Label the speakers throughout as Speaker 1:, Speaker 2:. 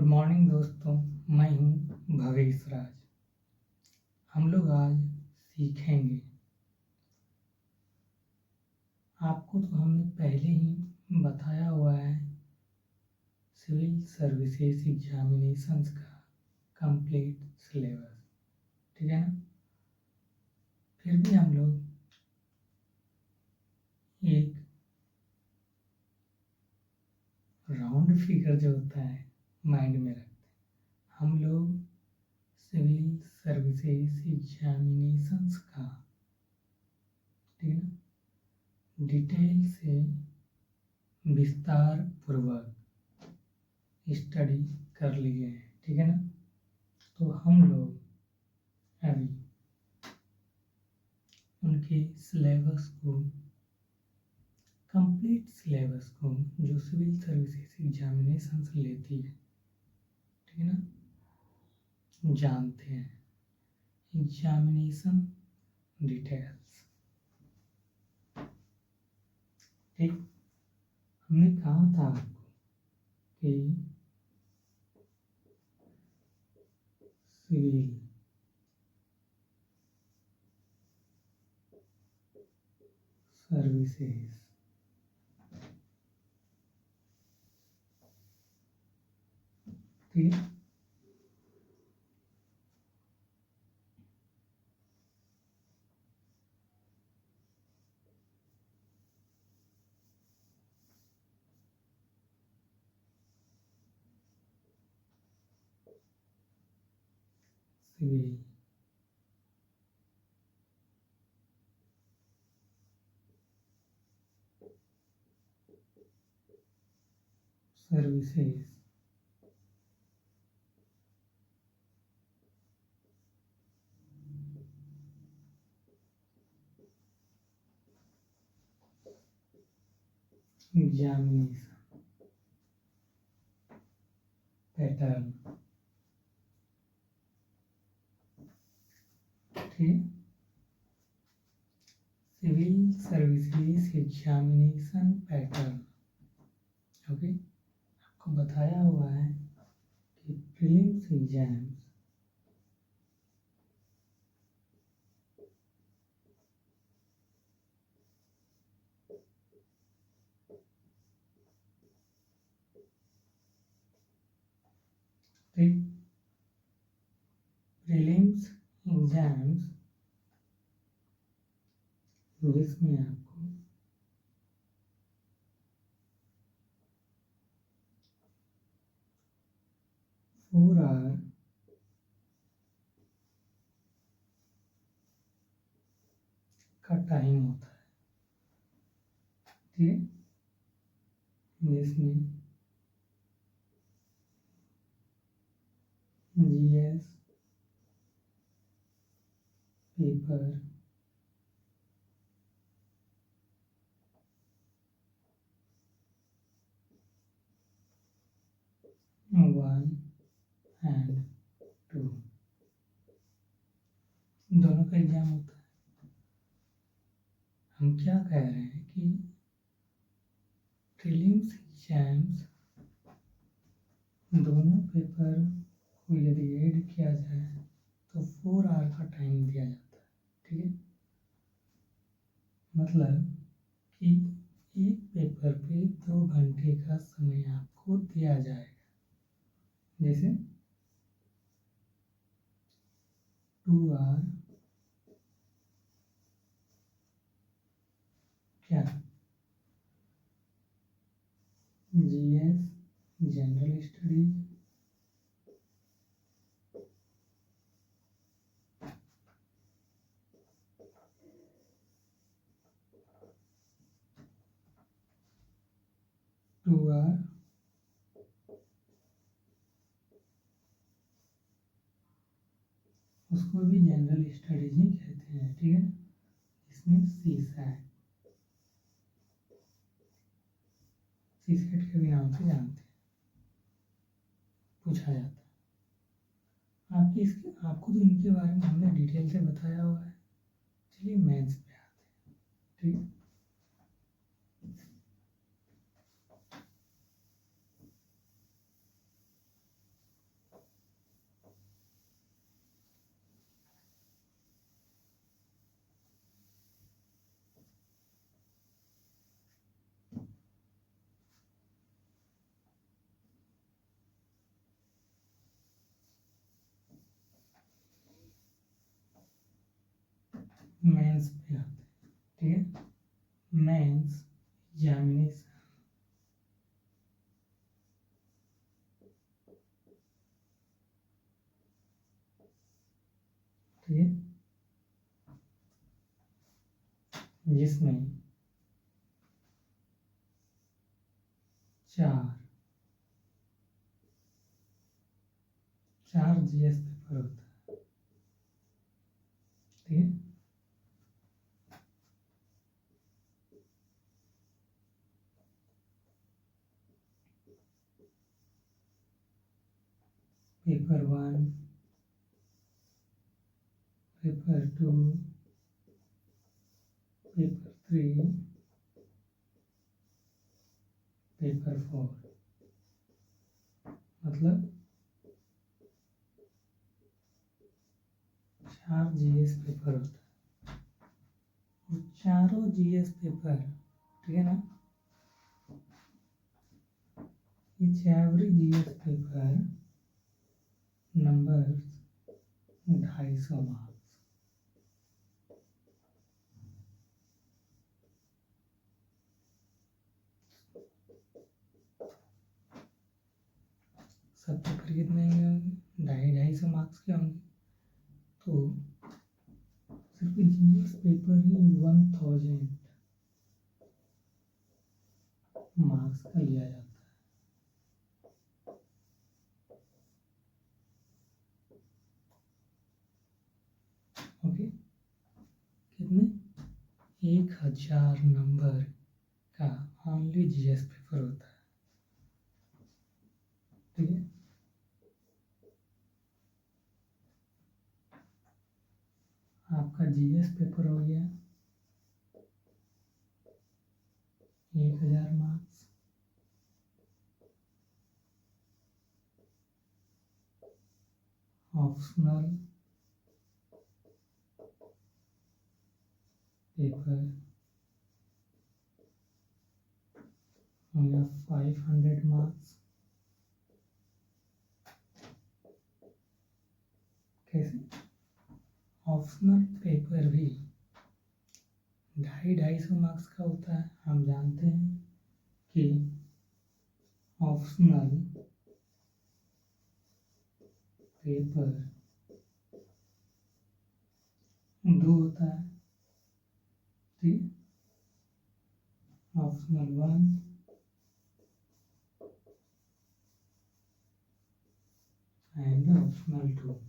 Speaker 1: Good morning दोस्तों, मैं हूं भवेश राज। हम लोग आज सीखेंगे, आपको तो हमने पहले ही बताया हुआ है, सिविल सर्विसेज एग्जामिनेशंस का कंप्लीट सिलेबस, ठीक है ना। फिर भी हम लोग एक राउंड फिगर जो होता है माइंड में रखते हैं। हम लोग सिविल सर्विसेज एग्जामिनेशंस का, ठीक है ना, डिटेल से विस्तार पूर्वक स्टडी कर लिए हैं, ठीक है ना। तो हम लोग अभी उनके सिलेबस को, कंप्लीट सिलेबस को, जो सिविल सर्विसेज एग्जामिनेशन लेती है, ठीक है ना, जानते हैं। एग्जामिनेशन डिटेल्स, ठीक। हमने कहा था आपको कि सिविल सर्विसेज ठीक, सिविल सर्विसेज एग्जामिनेशन पैटर्न, ठीक। Civil services examination pattern, okay. आपको बताया हुआ है कि प्रीलिम्स एग्जाम्स ठीक, प्रीलिम्स एग्जाम्स जिसमें आपको 4 आवर का टाइम होता है, ठीक, जिसमें GS paper, one and two, दोनों का एग्जाम होता है। हम क्या कह रहे हैं कि प्रीलिम्स एग्जाम्स दोनों पेपर को यदि ऐड किया जाए तो 4 आवर का टाइम दिया जाता है, ठीक है। मतलब कि एक पेपर पे 2 घंटे का समय आपको दिया जाएगा। जैसे 2 आवर क्या, जीएस जनरल स्टडीज, 2 आवर उसको भी जनरल स्टडीज ही कहते हैं, ठीक है। इसमें सीसैट के भी नाम से जानते हैं, पूछा जाता है। आपको तो इनके बारे में हमने डिटेल से बताया हुआ है। चलिए मेंस पे आते हैं, ठीक। मेंस पे आते हैं, ठीक है। मेंस एग्जामिनेशन, ठीक है, जिसमें चार जीएस पेपर होता है, ठीक है। पेपर 1, पेपर 2, पेपर 3, पेपर 4, मतलब 4 जीएस पेपर होता है। और चारों जीएस पेपर, ठीक है ना, each every GS paper number 250 marks. सब पेपर कितने होंगे? 250 मार्क्स के होंगे। तो सिर्फ जीएस पेपर ही 1000 मार्क्स का लिया जाता है। ओके, कितने? 1000 नंबर का ओनली जीएस पेपर होता है, ठीक है। आपका जीएस पेपर हो गया 1000 मार्क्स। ऑप्शनल पेपर हो गया 500 मार्क्स। कैसे? ऑप्शनल पेपर भी 250 मार्क्स का होता है। हम जानते हैं कि ऑप्शनल पेपर 2 होता है, ठीक। Optional 1 and optional 2।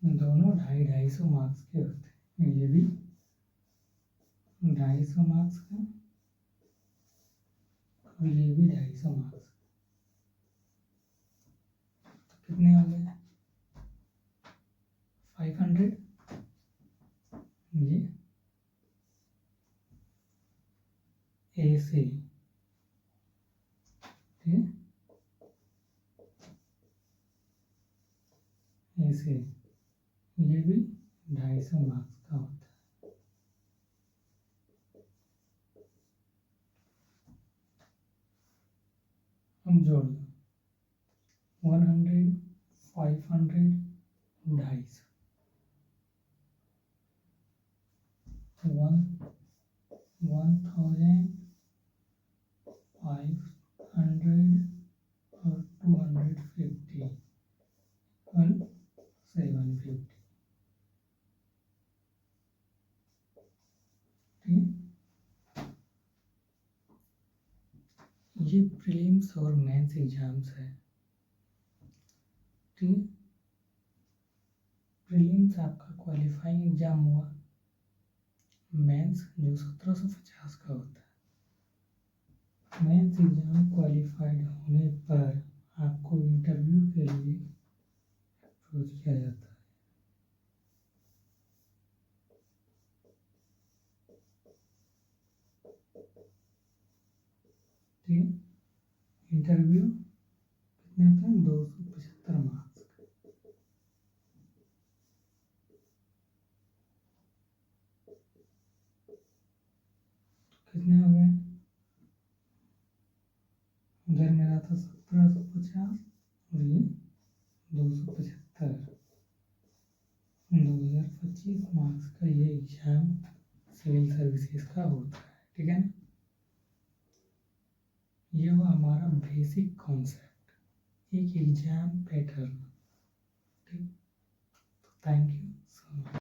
Speaker 1: दोनों 250 मार्क्स के होते हैं। ये भी 250 मार्क्स का और ये भी 250 मार्क्स। तो कितने हो गए? 500। ये ए से, ठीक है, ए से ये भी 250 मार्क्स का होता है। हम जोड़ दो 100, 500, 250, 1000, 500 और 250 और 750, ठीक। ये प्रीलिम्स और मेंस एग्जाम्स है, ठीक। प्रीलिम्स आपका क्वालिफाइंग एग्जाम हुआ। मेंस जो 1750 का होता है। मेंस एग्जाम क्वालिफाइड होने पर आपको इंटरव्यू के लिए अप्रोच किया जाता है। ठीक, इंटरव्यू कितने होते हैं? 275 मार्क्स। कितने हो गए? उधर मेरा था 1750 और ये 275 2025 मार्क्स का ये एग्ज़ाम सिविल सर्विसेज का होता है, ठीक है ना। ये हुआ हमारा बेसिक कॉन्सेप्ट, एक एग्ज़ाम पैटर्न, ठीक। तो थैंक यू सो मच।